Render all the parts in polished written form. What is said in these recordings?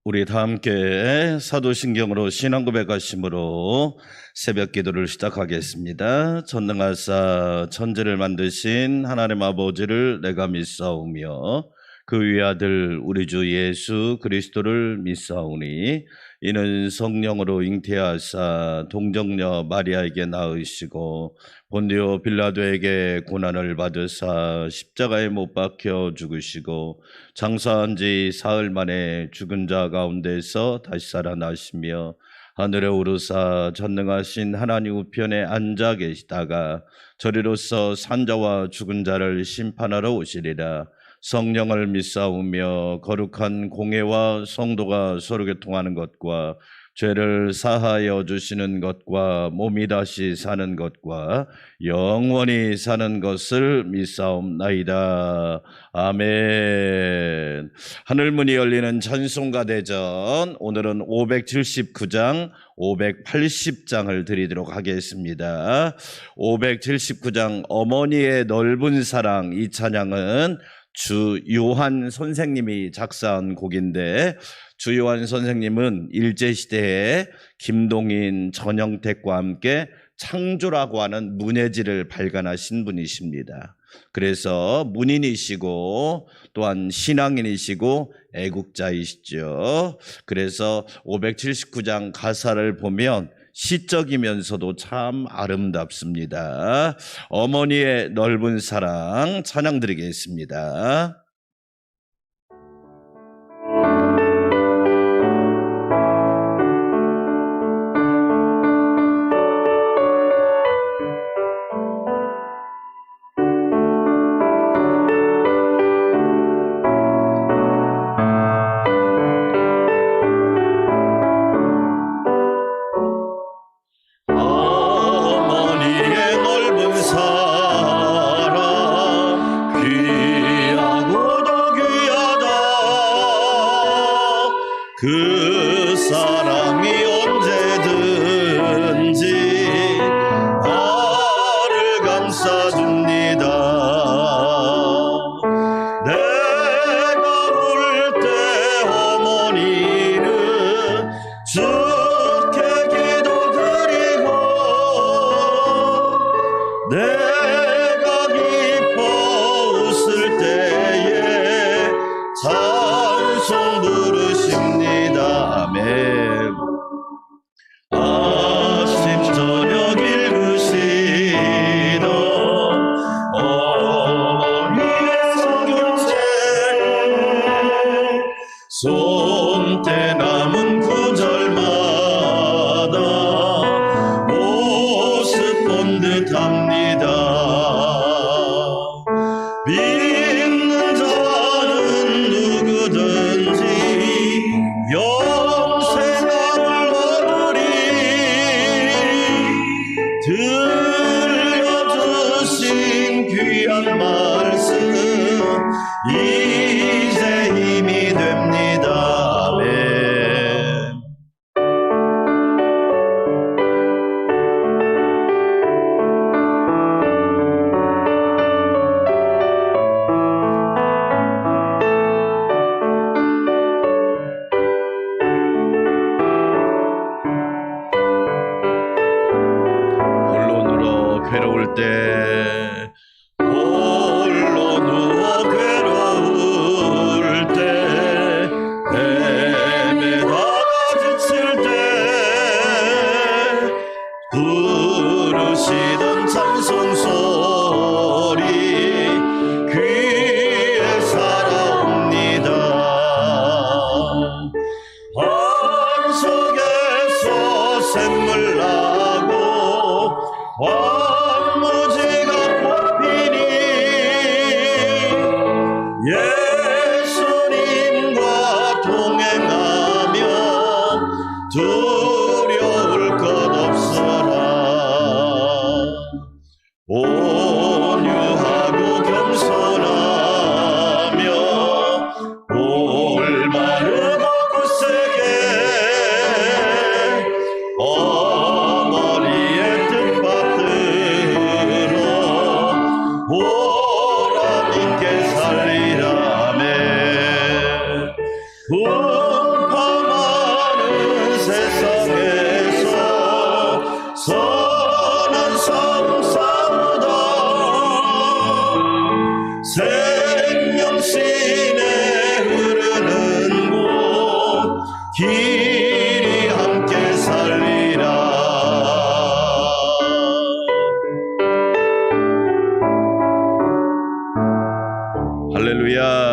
우리 다 함께 사도신경으로 신앙고백하심으로 새벽 기도를 시작하겠습니다. 전능하사 천지를 만드신 하나님 아버지를 내가 믿사오며 그 위아들 우리 주 예수 그리스도를 믿사오니 이는 성령으로 잉태하사 동정녀 마리아에게 낳으시고 본디오 빌라도에게 고난을 받으사 십자가에 못 박혀 죽으시고 장사한 지 사흘 만에 죽은 자 가운데서 다시 살아나시며 하늘에 오르사 전능하신 하나님 우편에 앉아 계시다가 저리로서 산자와 죽은 자를 심판하러 오시리라. 성령을 믿사오며 거룩한 공회와 성도가 서로 교통하는 것과 죄를 사하여 주시는 것과 몸이 다시 사는 것과 영원히 사는 것을 믿사옵나이다. 아멘. 하늘문이 열리는 찬송가 대전, 오늘은 579장, 580장을 드리도록 하겠습니다. 579장 어머니의 넓은 사랑, 이 찬양은 주요한 선생님이 작사한 곡인데, 주요한 선생님은 일제시대에 김동인, 전영택과 함께 창조라고 하는 문예지를 발간하신 분이십니다. 그래서 문인이시고 또한 신앙인이시고 애국자이시죠. 그래서 579장 가사를 보면 시적이면서도 참 아름답습니다. 어머니의 넓은 사랑 찬양 드리겠습니다. 그 사랑이 언제든지 나를 감싸줍니다. 내가 울 때 어머니는 주께 기도드리고 내가 기뻐 웃을 때에 찬송 부르십니다. 아멘. 아침 저녁 읽으시던 어머니의 성경책, 손때 남은 구절마다 모습 본 듯합니다. 믿는 자는 누구든지 영생을 얻으리. 들려주신 귀한 말씀 이제 힘이 됩니다. 아멘. 괴로울 때, 홀로 누워 괴로울 때, 헤매다가 지칠 때, 부르시던 찬송 소리 귀에 살아옵니다. 방 속에서 샘물 나고 황무지가 길이 함께 살리라. 할렐루야.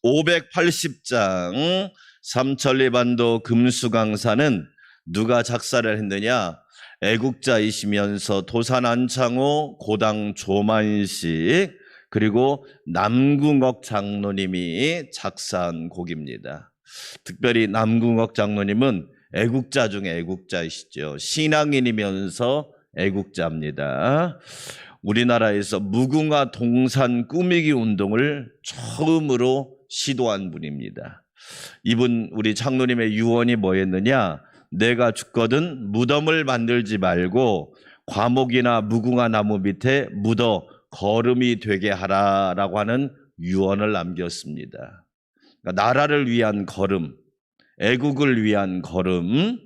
580장 삼천리반도 금수강산은 누가 작사를 했느냐? 애국자이시면서 도산 안창호, 고당 조만식, 그리고 남궁옥 장로님이 작사한 곡입니다. 특별히 남궁옥 장로님은 애국자 중에 애국자이시죠. 신앙인이면서 애국자입니다. 우리나라에서 무궁화 동산 꾸미기 운동을 처음으로 시도한 분입니다. 이분 우리 장로님의 유언이 뭐였느냐? 내가 죽거든 무덤을 만들지 말고 과목이나 무궁화 나무 밑에 묻어 거름이 되게 하라라고 하는 유언을 남겼습니다. 그러니까 나라를 위한 거름, 애국을 위한 거름,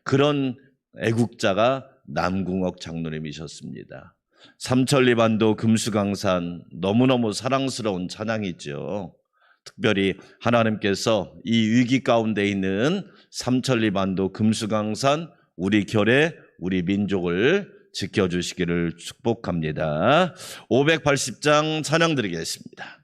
그런 애국자가 남궁옥 장로님이셨습니다. 삼천리반도 금수강산, 너무너무 사랑스러운 찬양이죠. 특별히 하나님께서 이 위기 가운데 있는 삼천리반도 금수강산 우리 결의 우리 민족을 지켜주시기를 축복합니다. 580장 찬양 드리겠습니다.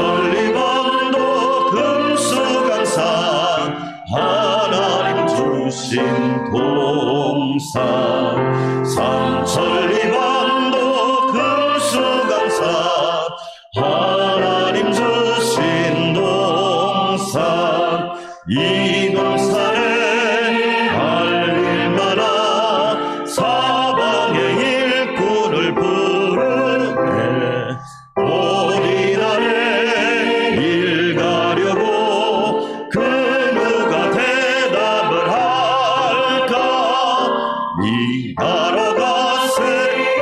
삼천리반도 금수강산 하나님 주신 동산, 삼천리반도 금수강산 하나님 주신 동산, 이 동산에 알릴만한 사방의 일꾼을 부르네.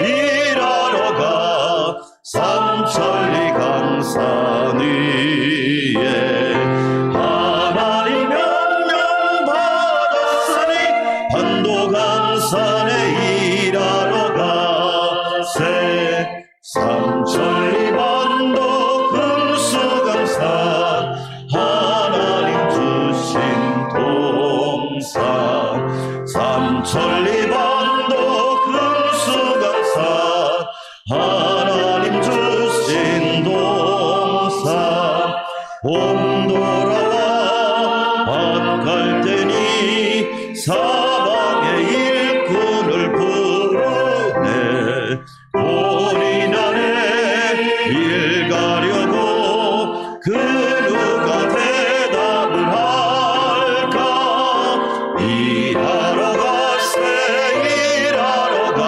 일하러 가 삼천리 강산 위에 하나님 명령 받았으니 반도 강산에 일하러 가세. 삼천리 반도 금수강산 하나님 주신 동산, 삼천리 반도 금수강산 하나님 주신 동산, 봄 돌아와 밭 갈 때니 사방의 일꾼을 부르네. 본이 날에 일 가려고 그 누가 대답을 할까? 일하러 가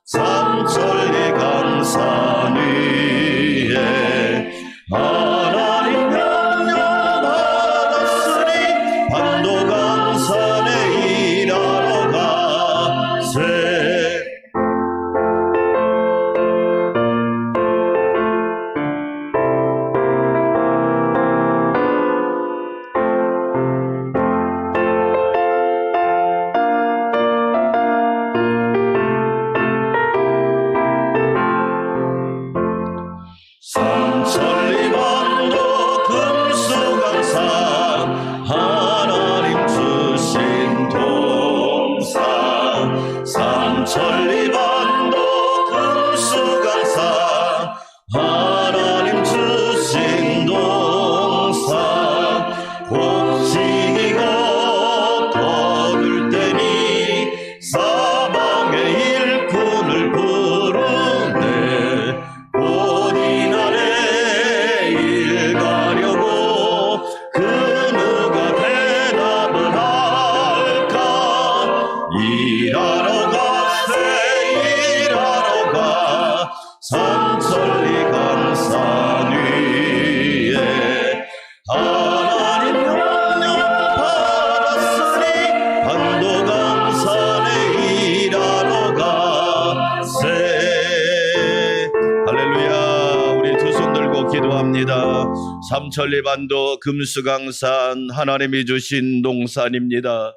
삼천리 강 삼천리반도 금수강산 하나님이 주신 동산입니다.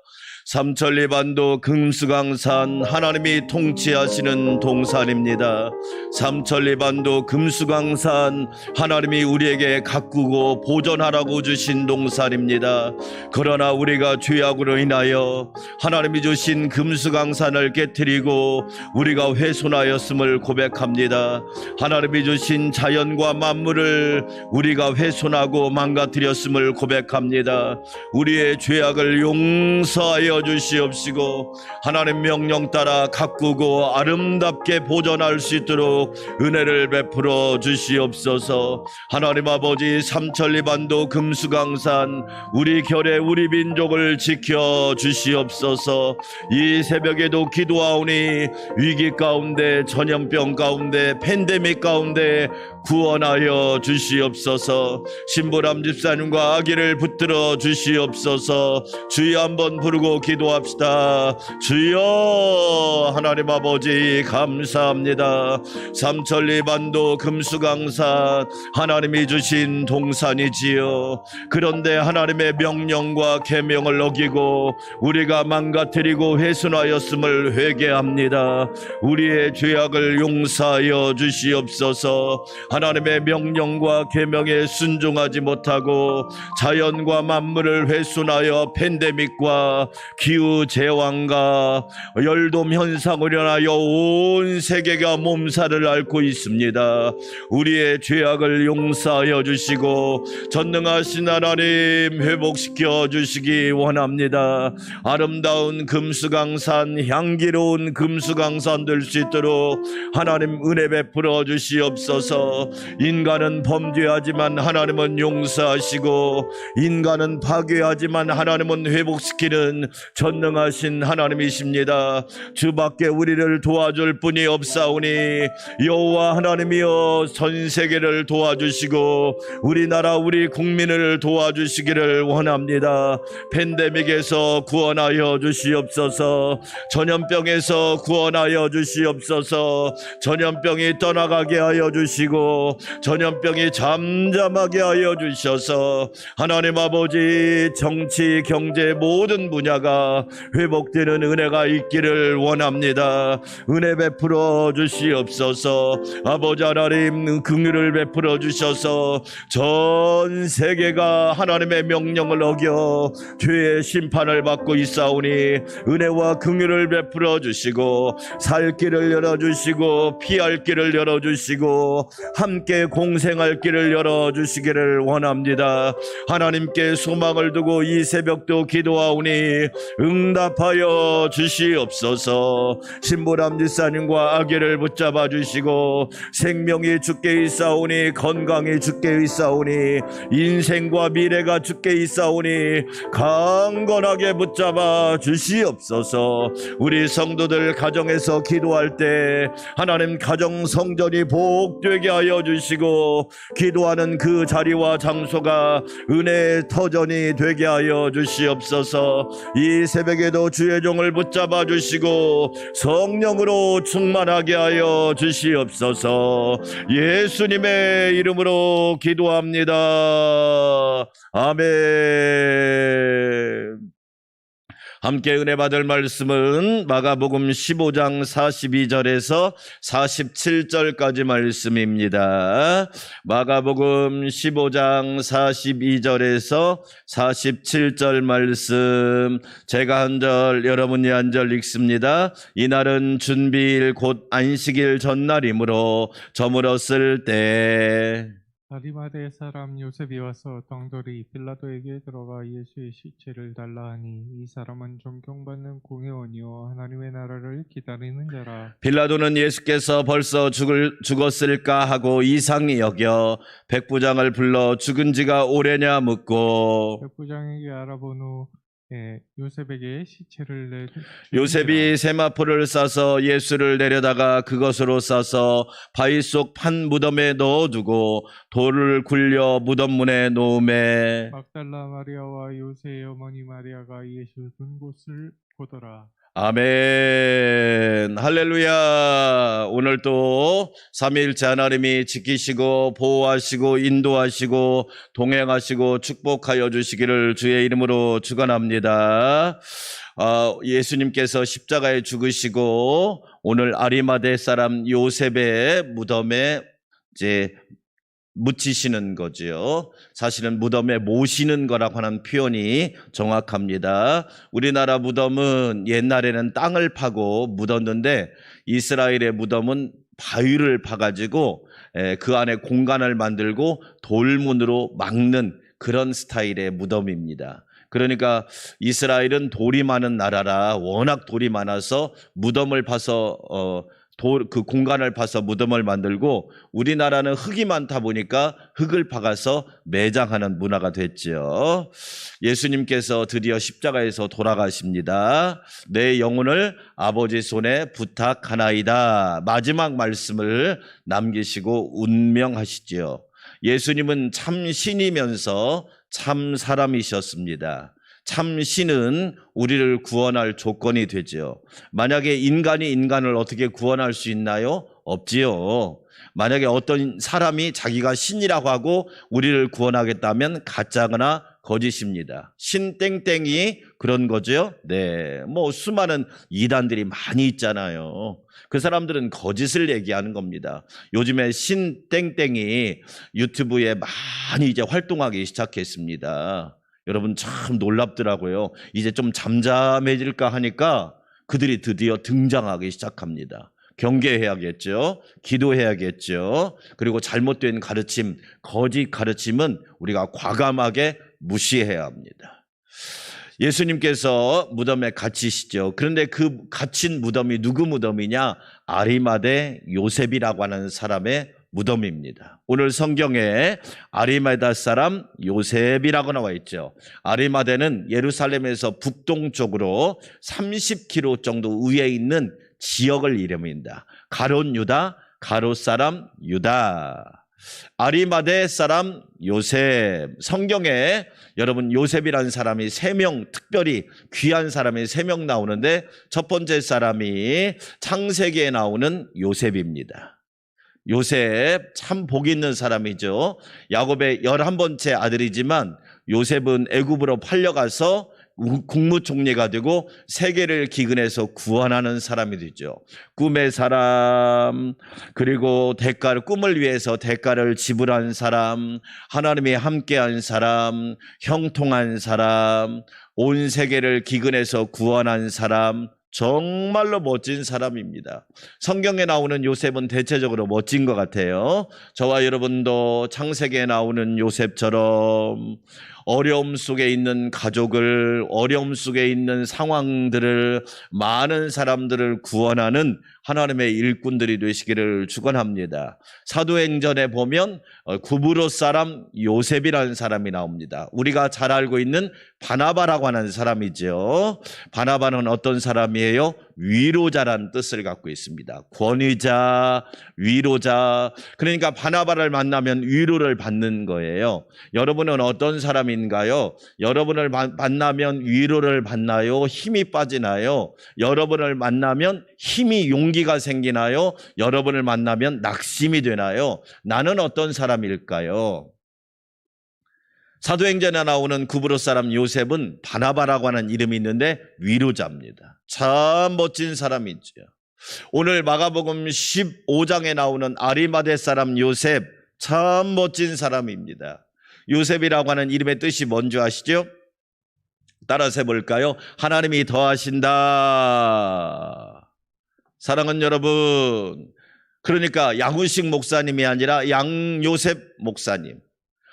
삼천리반도 금수강산 하나님이 통치하시는 동산입니다. 삼천리반도 금수강산 하나님이 우리에게 가꾸고 보존하라고 주신 동산입니다. 그러나 우리가 죄악으로 인하여 하나님이 주신 금수강산을 깨뜨리고 우리가 훼손하였음을 고백합니다. 하나님이 주신 자연과 만물을 우리가 훼손하고 망가뜨렸음을 고백합니다. 우리의 죄악을 용서하여 주시옵시고 하나님 명령 따라 가꾸고 아름답게 보존할 수 있도록 은혜를 베풀어 주시옵소서. 하나님 아버지, 삼천리반도 금수강산 우리 결의 우리 민족을 지켜 주시옵소서. 이 새벽에도 기도하오니 위기 가운데, 전염병 가운데, 팬데믹 가운데 구원하여 주시옵소서. 신부람 집사님과 아기를 붙들어 주시옵소서. 주여 한번 부르고 기도합시다. 주여. 하나님 아버지 감사합니다. 삼천리반도 금수강산 하나님이 주신 동산이지요. 그런데 하나님의 명령과 계명을 어기고 우리가 망가뜨리고 훼손하였음을 회개합니다. 우리의 죄악을 용서하여 주시옵소서. 하나님의 명령과 계명에 순종하지 못하고 자연과 만물을 훼손하여 팬데믹과 기후재앙과 열돔 현상으로 인하여 온 세계가 몸살을 앓고 있습니다. 우리의 죄악을 용서하여 주시고 전능하신 하나님 회복시켜 주시기 원합니다. 아름다운 금수강산, 향기로운 금수강산 될 수 있도록 하나님 은혜 베풀어 주시옵소서. 인간은 범죄하지만 하나님은 용서하시고 인간은 파괴하지만 하나님은 회복시키는 전능하신 하나님이십니다. 주밖에 우리를 도와줄 분이 없사오니 여호와 하나님이여 전 세계를 도와주시고 우리나라 우리 국민을 도와주시기를 원합니다. 팬데믹에서 구원하여 주시옵소서. 전염병에서 구원하여 주시옵소서. 전염병이 떠나가게 하여 주시고 전염병이 잠잠하게 하여 주셔서 하나님 아버지 정치 경제 모든 분야가 회복되는 은혜가 있기를 원합니다. 은혜 베풀어 주시옵소서. 아버지 하나님 긍휼을 베풀어 주셔서 전 세계가 하나님의 명령을 어겨 죄의 심판을 받고 있사오니 은혜와 긍휼을 베풀어 주시고 살 길을 열어주시고 피할 길을 열어주시고 함께 공생할 길을 열어주시기를 원합니다. 하나님께 소망을 두고 이 새벽도 기도하오니 응답하여 주시옵소서. 신부람 집사님과 아기를 붙잡아 주시고 생명이 주께 있사오니 건강이 주께 있사오니 인생과 미래가 주께 있사오니 강건하게 붙잡아 주시옵소서. 우리 성도들 가정에서 기도할 때 하나님 가정 성전이 복되게 하여 주시고 기도하는 그 자리와 장소가 은혜의 터전이 되게 하여 주시옵소서. 이 새벽에도 주의 종을 붙잡아 주시고 성령으로 충만하게 하여 주시옵소서. 예수님의 이름으로 기도합니다. 아멘. 함께 은혜 받을 말씀은 마가복음 15장 42절에서 47절까지 말씀입니다. 마가복음 15장 42절에서 47절 말씀, 제가 한 절 여러분이 한 절 읽습니다. 이날은 준비일 곧 안식일 전날이므로 저물었을 때 아리마대 사람 요셉이 와서 당돌이 빌라도에게 들어가 예수의 시체를 달라 하니 이 사람은 존경받는 공회원이요 하나님의 나라를 기다리는 자라. 빌라도는 예수께서 벌써 죽었을까 하고 이상히 여겨 백부장을 불러 죽은 지가 오래냐 묻고 백부장에게 알아본 후 요셉에게 시체를 요셉이 세마포를 싸서 예수를 내려다가 그것으로 싸서 바위 속 판 무덤에 넣어두고 돌을 굴려 무덤 문에 놓음에 막달라 마리아와 요새의 어머니 마리아가 예수 둔 곳을 보더라. 아멘. 할렐루야. 오늘 또 삼위일체 하나님이 지키시고 보호하시고 인도하시고 동행하시고 축복하여 주시기를 주의 이름으로 축원합니다. 예수님께서 십자가에 죽으시고 오늘 아리마대 사람 요셉의 무덤에 이제 묻히시는 거지요. 사실은 무덤에 모시는 거라고 하는 표현이 정확합니다. 우리나라 무덤은 옛날에는 땅을 파고 묻었는데 이스라엘의 무덤은 바위를 파가지고 그 안에 공간을 만들고 돌문으로 막는 그런 스타일의 무덤입니다. 그러니까 이스라엘은 돌이 많은 나라라 워낙 돌이 많아서 무덤을 파서 그 공간을 파서 무덤을 만들고, 우리나라는 흙이 많다 보니까 흙을 박아서 매장하는 문화가 됐죠. 예수님께서 드디어 십자가에서 돌아가십니다. 내 영혼을 아버지 손에 부탁하나이다. 마지막 말씀을 남기시고 운명하시지요. 예수님은 참 신이면서 참 사람이셨습니다. 참 신은 우리를 구원할 조건이 되죠. 만약에 인간이 인간을 어떻게 구원할 수 있나요? 없지요. 만약에 어떤 사람이 자기가 신이라고 하고 우리를 구원하겠다면 가짜거나 거짓입니다. 신 땡땡이 그런 거죠. 네, 뭐 수많은 이단들이 많이 있잖아요. 그 사람들은 거짓을 얘기하는 겁니다. 요즘에 신 땡땡이 유튜브에 많이 이제 활동하기 시작했습니다. 여러분 참 놀랍더라고요. 이제 좀 잠잠해질까 하니까 그들이 드디어 등장하기 시작합니다. 경계해야겠죠. 기도해야겠죠. 그리고 잘못된 가르침, 거짓 가르침은 우리가 과감하게 무시해야 합니다. 예수님께서 무덤에 갇히시죠. 그런데 그 갇힌 무덤이 누구 무덤이냐? 아리마대 요셉이라고 하는 사람의 무덤입니다. 오늘 성경에 아리마다 사람 요셉이라고 나와 있죠. 아리마대는 예루살렘에서 북동쪽으로 30km 정도 위에 있는 지역을 이름입니다. 가롯 유다, 가롯 사람 유다. 아리마대 사람 요셉. 성경에 여러분 요셉이라는 사람이 3명, 특별히 귀한 사람이 3명 나오는데 첫 번째 사람이 창세기에 나오는 요셉입니다. 요셉 참 복 있는 사람이죠. 야곱의 11번째 아들이지만 요셉은 애굽으로 팔려가서 국무총리가 되고 세계를 기근해서 구원하는 사람이 되죠. 꿈의 사람, 그리고 꿈을 위해서 대가를 지불한 사람, 하나님이 함께한 사람, 형통한 사람, 온 세계를 기근해서 구원한 사람, 정말로 멋진 사람입니다. 성경에 나오는 요셉은 대체적으로 멋진 것 같아요. 저와 여러분도 창세기에 나오는 요셉처럼 어려움 속에 있는 가족을, 어려움 속에 있는 상황들을, 많은 사람들을 구원하는 하나님의 일꾼들이 되시기를 축원합니다. 사도행전에 보면 구브로 사람 요셉이라는 사람이 나옵니다. 우리가 잘 알고 있는 바나바라고 하는 사람이죠. 바나바는 어떤 사람이에요? 위로자라는 뜻을 갖고 있습니다. 권위자, 위로자. 그러니까 바나바를 만나면 위로를 받는 거예요. 여러분은 어떤 사람인가요? 여러분을 만나면 위로를 받나요? 힘이 빠지나요? 여러분을 만나면 힘이 용기가 생기나요? 여러분을 만나면 낙심이 되나요? 나는 어떤 사람일까요? 사도행전에 나오는 구브로 사람 요셉은 바나바라고 하는 이름이 있는데 위로자입니다. 참 멋진 사람이죠. 오늘 마가복음 15장에 나오는 아리마대 사람 요셉, 참 멋진 사람입니다. 요셉이라고 하는 이름의 뜻이 뭔지 아시죠? 따라서 해볼까요? 하나님이 더하신다. 사랑하는 여러분, 그러니까 양훈식 목사님이 아니라 양요셉 목사님,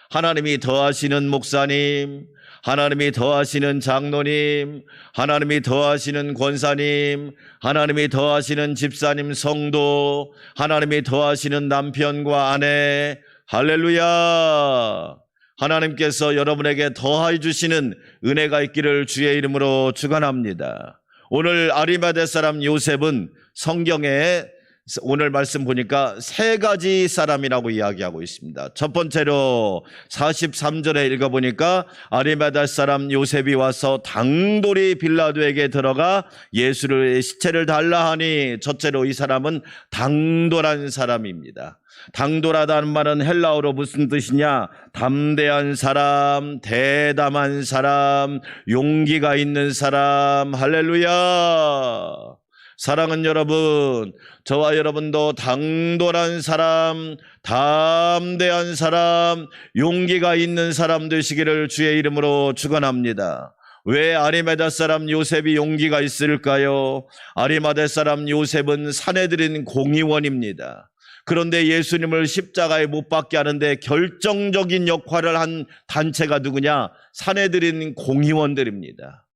하나님이 더하시는 목사님, 하나님이 더하시는 장로님, 하나님이 더하시는 권사님, 하나님이 더하시는 집사님, 성도, 하나님이 더하시는 남편과 아내, 할렐루야! 하나님께서 여러분에게 더해 주시는 은혜가 있기를 주의 이름으로 축원합니다. 오늘 아리마대 사람 요셉은 성경에 오늘 말씀 보니까 세 가지 사람이라고 이야기하고 있습니다. 첫 번째로 43절에 읽어보니까 아리마다 사람 요셉이 와서 당돌이 빌라도에게 들어가 예수의 시체를 달라 하니, 첫째로 이 사람은 당돌한 사람입니다. 당돌하다는 말은 헬라어로 무슨 뜻이냐? 담대한 사람, 대담한 사람, 용기가 있는 사람. 할렐루야. 사랑하는 여러분, 저와 여러분도 당돌한 사람, 담대한 사람, 용기가 있는 사람 되시기를 주의 이름으로 축원합니다. 왜 아리마다 사람 요셉이 용기가 있을까요? 아리마다 사람 요셉은 사내들인 공의원입니다. 그런데 예수님을 십자가에 못 박게 하는데 결정적인 역할을 한 단체가 누구냐? 사내들인 공의원들입니다.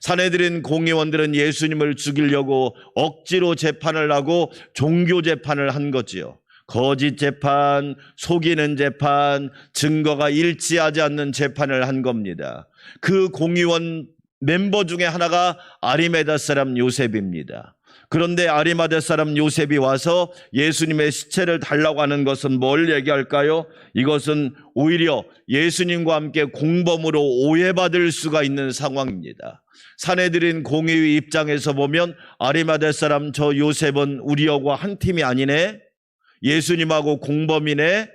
사내들인 공의원들은 예수님을 죽이려고 억지로 재판을 하고 종교 재판을 한 거지요. 거짓 재판, 속이는 재판, 증거가 일치하지 않는 재판을 한 겁니다. 그 공의원 멤버 중에 하나가 아리마다 사람 요셉입니다. 그런데 아리마다 사람 요셉이 와서 예수님의 시체를 달라고 하는 것은 뭘 얘기할까요? 이것은 오히려 예수님과 함께 공범으로 오해받을 수가 있는 상황입니다. 사내들인 공의의 입장에서 보면 아리마다 사람 저 요셉은 우리하고 한 팀이 아니네, 예수님하고 공범이네,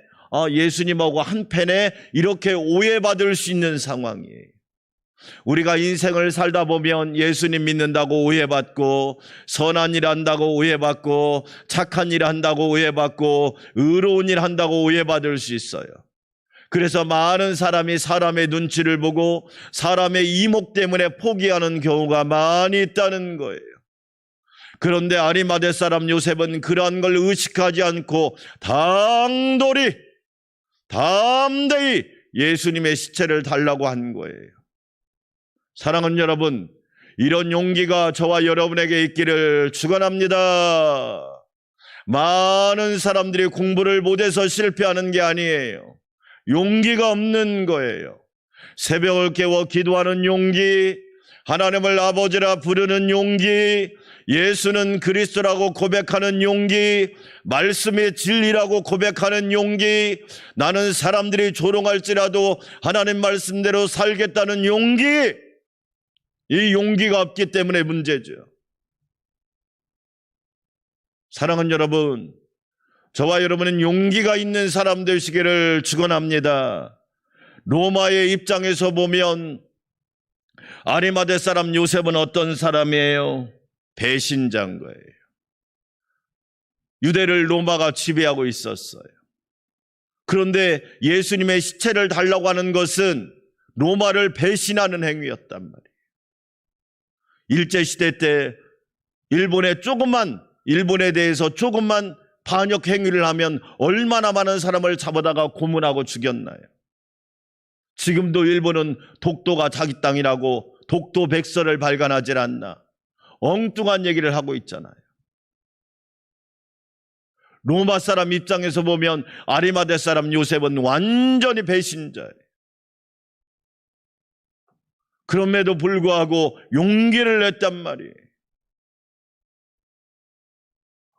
예수님하고 한 패네, 이렇게 오해받을 수 있는 상황이에요. 우리가 인생을 살다 보면 예수님 믿는다고 오해받고, 선한 일 한다고 오해받고, 착한 일 한다고 오해받고, 의로운 일 한다고 오해받을 수 있어요. 그래서 많은 사람이 사람의 눈치를 보고 사람의 이목 때문에 포기하는 경우가 많이 있다는 거예요. 그런데 아리마대 사람 요셉은 그러한 걸 의식하지 않고 당돌이, 담대히 예수님의 시체를 달라고 한 거예요. 사랑하는 여러분, 이런 용기가 저와 여러분에게 있기를 축원합니다. 많은 사람들이 공부를 못해서 실패하는 게 아니에요. 용기가 없는 거예요. 새벽을 깨워 기도하는 용기, 하나님을 아버지라 부르는 용기, 예수는 그리스도라고 고백하는 용기, 말씀의 진리라고 고백하는 용기, 나는 사람들이 조롱할지라도 하나님 말씀대로 살겠다는 용기, 이 용기가 없기 때문에 문제죠. 사랑하는 여러분, 저와 여러분은 용기가 있는 사람 되시기를 축원합니다. 로마의 입장에서 보면 아리마대 사람 요셉은 어떤 사람이에요? 배신자인 거예요. 유대를 로마가 지배하고 있었어요. 그런데 예수님의 시체를 달라고 하는 것은 로마를 배신하는 행위였단 말이에요. 일제시대 때 일본에 대해서 조금만 반역 행위를 하면 얼마나 많은 사람을 잡아다가 고문하고 죽였나요? 지금도 일본은 독도가 자기 땅이라고 독도 백서를 발간하질 않나 엉뚱한 얘기를 하고 있잖아요. 로마 사람 입장에서 보면 아리마대 사람 요셉은 완전히 배신자예요. 그럼에도 불구하고 용기를 냈단 말이에요.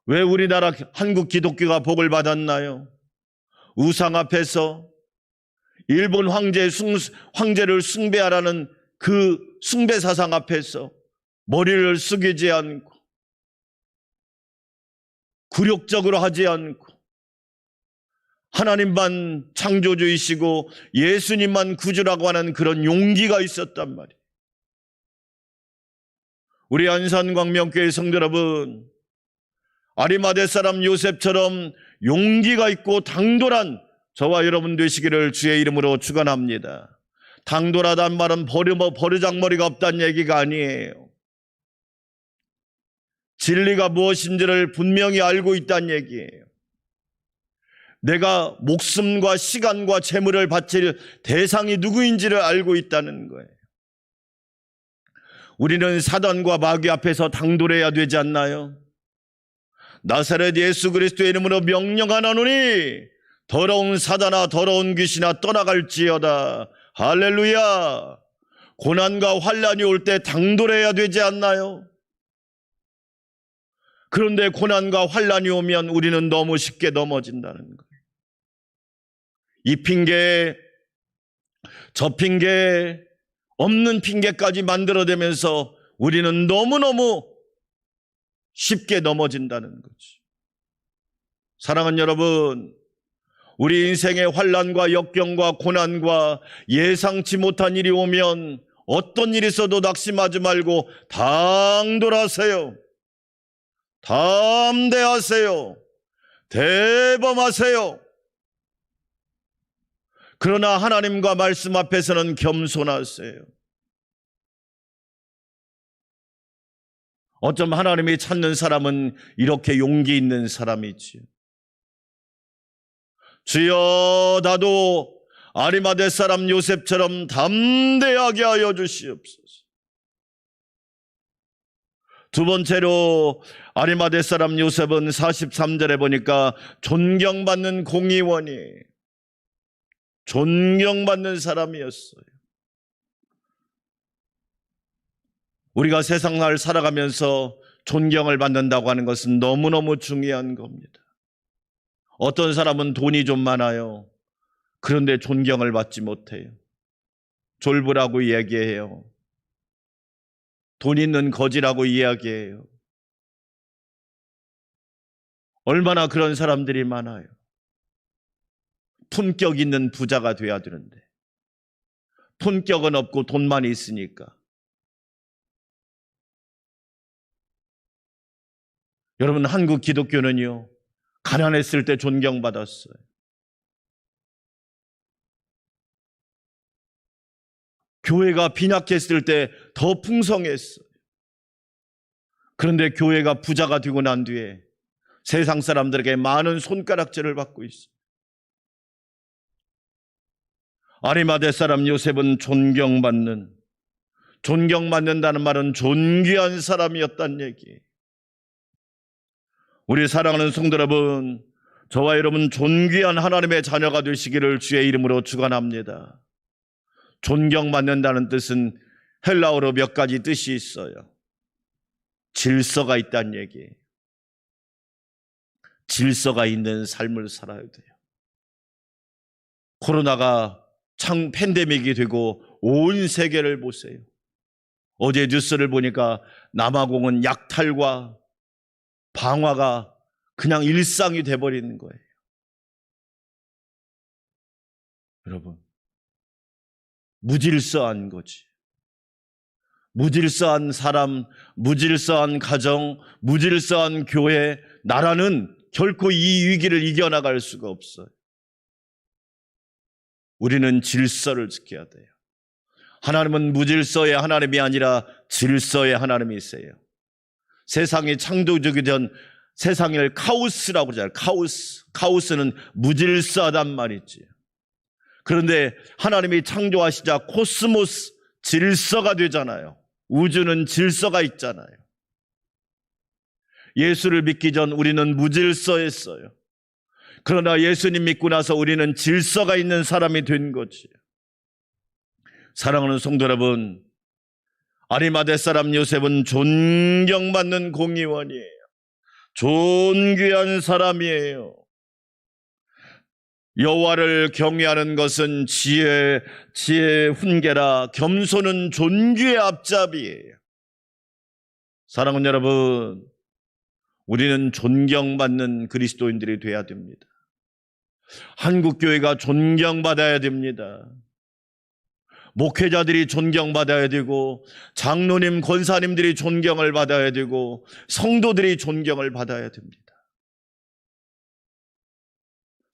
왜 우리나라 한국 기독교가 복을 받았나요? 우상 앞에서 일본 황제를 숭배하라는 그 숭배 사상 앞에서 머리를 숙이지 않고 굴욕적으로 하지 않고 하나님만 창조주이시고 예수님만 구주라고 하는 그런 용기가 있었단 말이에요. 우리 안산광명교회 성도 여러분, 아리마대 사람 요셉처럼 용기가 있고 당돌한 저와 여러분 되시기를 주의 이름으로 축원합니다. 당돌하다는 말은 버르장머리가 없다는 얘기가 아니에요. 진리가 무엇인지를 분명히 알고 있다는 얘기예요. 내가 목숨과 시간과 재물을 바칠 대상이 누구인지를 알고 있다는 거예요. 우리는 사단과 마귀 앞에서 당돌해야 되지 않나요? 나사렛 예수 그리스도의 이름으로 명령하노니 더러운 사단아 더러운 귀신아 떠나갈지어다. 할렐루야. 고난과 환난이 올 때 당돌해야 되지 않나요? 그런데 고난과 환난이 오면 우리는 너무 쉽게 넘어진다는 거예요. 이 핑계, 저 핑계, 없는 핑계까지 만들어대면서 우리는 너무너무 쉽게 넘어진다는 거지. 사랑하는 여러분, 우리 인생의 환난과 역경과 고난과 예상치 못한 일이 오면 어떤 일이 있어도 낙심하지 말고 당돌하세요. 담대하세요. 대범하세요. 그러나 하나님과 말씀 앞에서는 겸손하세요. 어쩜 하나님이 찾는 사람은 이렇게 용기 있는 사람이지요. 주여, 나도 아리마대 사람 요셉처럼 담대하게 하여 주시옵소서. 두 번째로 아리마대 사람 요셉은 43절에 보니까 존경받는 공의원이, 존경받는 사람이었어요. 우리가 세상을 살아가면서 존경을 받는다고 하는 것은 너무너무 중요한 겁니다. 어떤 사람은 돈이 좀 많아요. 그런데 존경을 받지 못해요. 졸부라고 얘기해요. 돈 있는 거지라고 이야기해요. 얼마나 그런 사람들이 많아요. 품격 있는 부자가 돼야 되는데 품격은 없고 돈만 있으니까. 여러분, 한국 기독교는요, 가난했을 때 존경받았어요. 교회가 빈약했을 때 더 풍성했어요. 그런데 교회가 부자가 되고 난 뒤에 세상 사람들에게 많은 손가락질을 받고 있어요. 아리마대 사람 요셉은 존경받는다는 말은 존귀한 사람이었다는 얘기예요. 우리 사랑하는 성도 여러분, 저와 여러분 존귀한 하나님의 자녀가 되시기를 주의 이름으로 축원합니다. 존경받는다는 뜻은 헬라어로 몇 가지 뜻이 있어요. 질서가 있다는 얘기예요. 질서가 있는 삶을 살아야 돼요. 코로나가 팬데믹이 되고 온 세계를 보세요. 어제 뉴스를 보니까 남아공은 약탈과 방화가 그냥 일상이 돼버리는 거예요. 여러분, 무질서한 거지. 무질서한 사람, 무질서한 가정, 무질서한 교회, 나라는 결코 이 위기를 이겨나갈 수가 없어요. 우리는 질서를 지켜야 돼요. 하나님은 무질서의 하나님이 아니라 질서의 하나님이세요. 세상이 창조되기 전 세상을 카오스라고 그러잖아요. 카오스는 무질서하단 말이지. 그런데 하나님이 창조하시자 코스모스, 질서가 되잖아요. 우주는 질서가 있잖아요. 예수를 믿기 전 우리는 무질서했어요. 그러나 예수님 믿고 나서 우리는 질서가 있는 사람이 된 거지. 사랑하는 성도 여러분, 아리마대 사람 요셉은 존경받는 공의원이에요. 존귀한 사람이에요. 여호와를 경외하는 것은 지혜의 훈계라 겸손은 존귀의 앞잡이에요. 사랑하는 여러분, 우리는 존경받는 그리스도인들이 되어야 됩니다. 한국교회가 존경받아야 됩니다. 목회자들이 존경받아야 되고 장로님, 권사님들이 존경을 받아야 되고 성도들이 존경을 받아야 됩니다.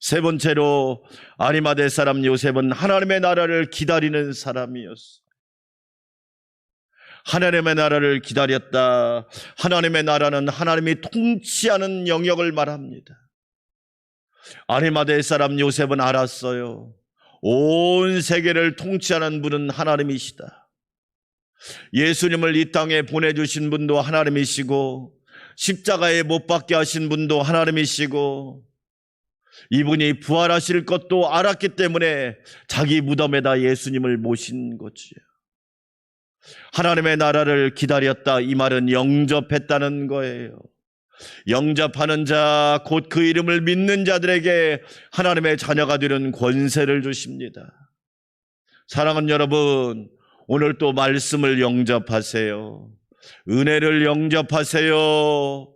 세 번째로 아리마대 사람 요셉은 하나님의 나라를 기다리는 사람이었어요. 하나님의 나라를 기다렸다. 하나님의 나라는 하나님이 통치하는 영역을 말합니다. 아리마대 사람 요셉은 알았어요. 온 세계를 통치하는 분은 하나님이시다. 예수님을 이 땅에 보내주신 분도 하나님이시고 십자가에 못 박게 하신 분도 하나님이시고 이분이 부활하실 것도 알았기 때문에 자기 무덤에다 예수님을 모신 거지요. 하나님의 나라를 기다렸다, 이 말은 영접했다는 거예요. 영접하는 자, 곧 그 이름을 믿는 자들에게 하나님의 자녀가 되는 권세를 주십니다. 사랑하는 여러분, 오늘 또 말씀을 영접하세요. 은혜를 영접하세요.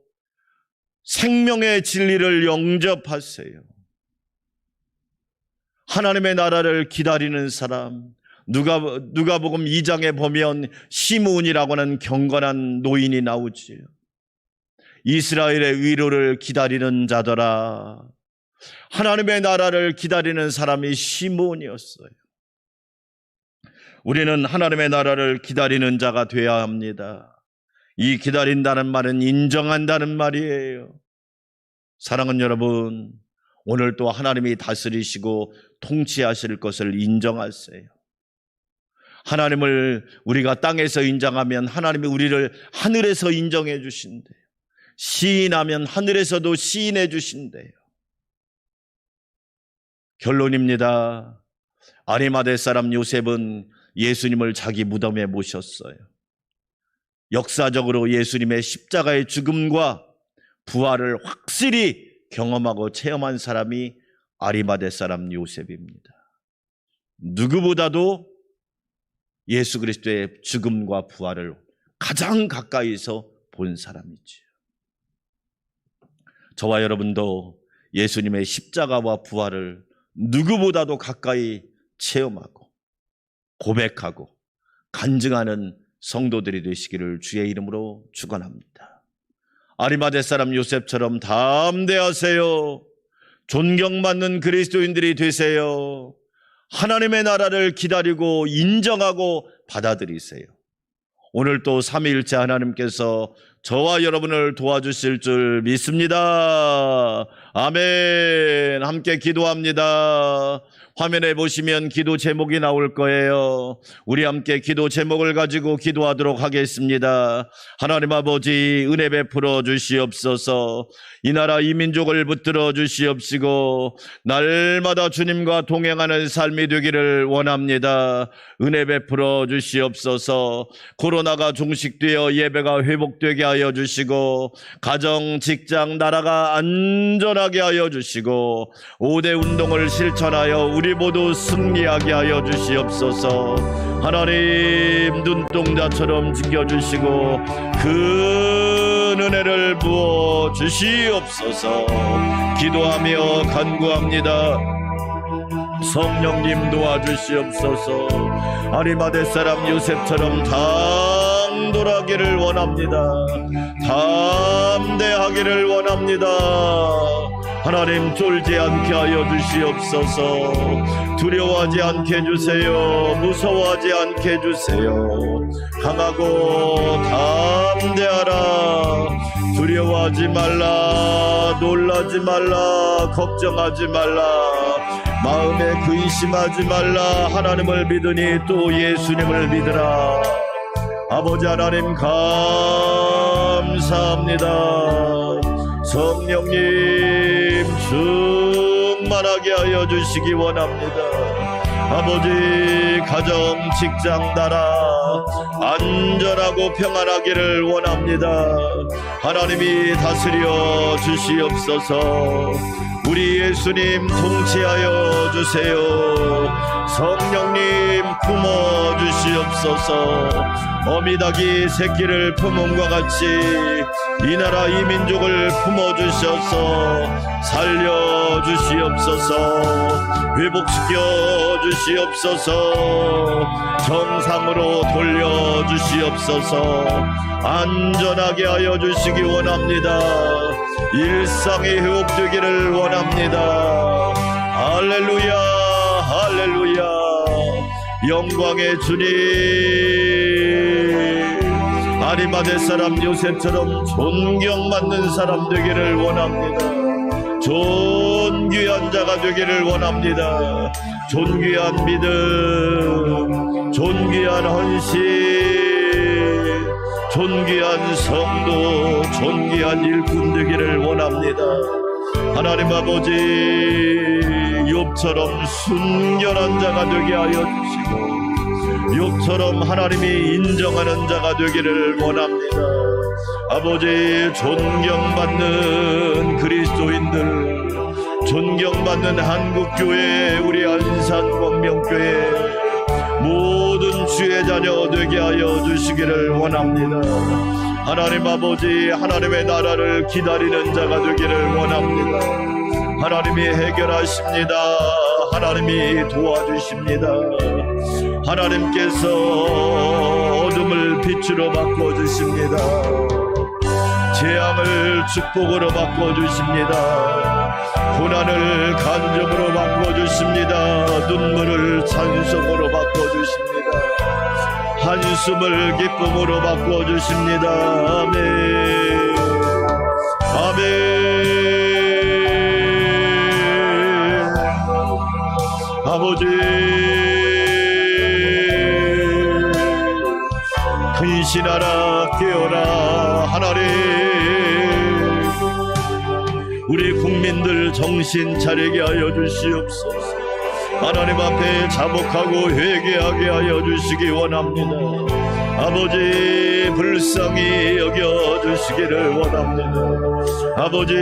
생명의 진리를 영접하세요. 하나님의 나라를 기다리는 사람, 누가복음 2장에 보면 시므온이라고 하는 경건한 노인이 나오지요. 이스라엘의 위로를 기다리는 자더라. 하나님의 나라를 기다리는 사람이 시므온이었어요. 우리는 하나님의 나라를 기다리는 자가 되어야 합니다. 이 기다린다는 말은 인정한다는 말이에요. 사랑하는 여러분, 오늘 또 하나님이 다스리시고 통치하실 것을 인정하세요. 하나님을 우리가 땅에서 인정하면 하나님이 우리를 하늘에서 인정해 주신대요. 시인하면 하늘에서도 시인해 주신대요. 결론입니다. 아리마대 사람 요셉은 예수님을 자기 무덤에 모셨어요. 역사적으로 예수님의 십자가의 죽음과 부활을 확실히 경험하고 체험한 사람이 아리마대 사람 요셉입니다. 누구보다도 예수 그리스도의 죽음과 부활을 가장 가까이서 본 사람이지요. 저와 여러분도 예수님의 십자가와 부활을 누구보다도 가까이 체험하고 고백하고 간증하는 성도들이 되시기를 주의 이름으로 축원합니다. 아리마대 사람 요셉처럼 담대하세요. 존경받는 그리스도인들이 되세요. 하나님의 나라를 기다리고 인정하고 받아들이세요. 오늘 또 삼위일체 하나님께서 저와 여러분을 도와주실 줄 믿습니다. 아멘. 함께 기도합니다. 화면에 보시면 기도 제목이 나올 거예요. 우리 함께 기도 제목을 가지고 기도하도록 하겠습니다. 하나님 아버지, 은혜 베풀어 주시옵소서. 이 나라 이 민족을 붙들어 주시옵시고 날마다 주님과 동행하는 삶이 되기를 원합니다. 은혜 베풀어 주시옵소서. 코로나가 종식되어 예배가 회복되게 하여 주시고 가정, 직장, 나라가 안전하게 하여 주시고 5대 운동을 실천하여 우리 모두 승리하게 하여 주시옵소서. 하나님 눈동자처럼 지켜주시고 큰 은혜를 부어 주시옵소서. 기도하며 간구합니다. 성령님 도와주시옵소서. 아리마대 사람 요셉처럼 당돌하기를 원합니다. 담대하기를 원합니다. 하나님 쫄지 않게 하여 주시옵소서. 두려워하지 않게 해주세요. 무서워하지 않게 해주세요. 강하고 담대하라. 두려워하지 말라. 놀라지 말라. 걱정하지 말라. 마음에 근심하지 말라. 하나님을 믿으니 또 예수님을 믿으라. 아버지 하나님 감사합니다. 성령님 충만하게 하여 주시기 원합니다. 아버지 가정, 직장, 나라 안전하고 평안하기를 원합니다. 하나님이 다스려 주시옵소서. 우리 예수님 통치하여 주세요. 성령님 품어 주시옵소서. 어미닭이 새끼를 품음과 같이 이 나라 이 민족을 품어 주셔서 살려 주시옵소서. 회복시켜 주시옵소서. 정상으로 돌려 주시옵소서. 안전하게 하여 주시기 원합니다. 일상이 회복되기를 원합니다. 할렐루야, 할렐루야. 영광의 주님, 아리마대 사람 요셉처럼 존경받는 사람 되기를 원합니다. 존귀한 자가 되기를 원합니다. 존귀한 믿음, 존귀한 헌신, 존귀한 성도, 존귀한 일꾼 되기를 원합니다. 하나님 아버지, 욥처럼 순결한 자가 되게 하여 주시고 육처럼 하나님이 인정하는 자가 되기를 원합니다. 아버지, 존경받는 그리스도인들, 존경받는 한국교회, 우리 안산광명교회 모든 주의 자녀 되게 하여 주시기를 원합니다. 하나님 아버지, 하나님의 나라를 기다리는 자가 되기를 원합니다. 하나님이 해결하십니다. 하나님이 도와주십니다. 하나님께서 어둠을 빛으로 바꿔주십니다. 재앙을 축복으로 바꿔주십니다. 고난을 간접으로 바꿔주십니다. 눈물을 찬송으로 바꿔주십니다. 한숨을 기쁨으로 바꿔주십니다. 아멘. 아멘. 아버지, 근신하라, 깨어라. 하나님, 우리 국민들 정신 차리게 하여 주시옵소서. 하나님 앞에 자복하고 회개하게 하여 주시기 원합니다. 아버지, 불쌍히 여겨 주시기를 원합니다. 아버지,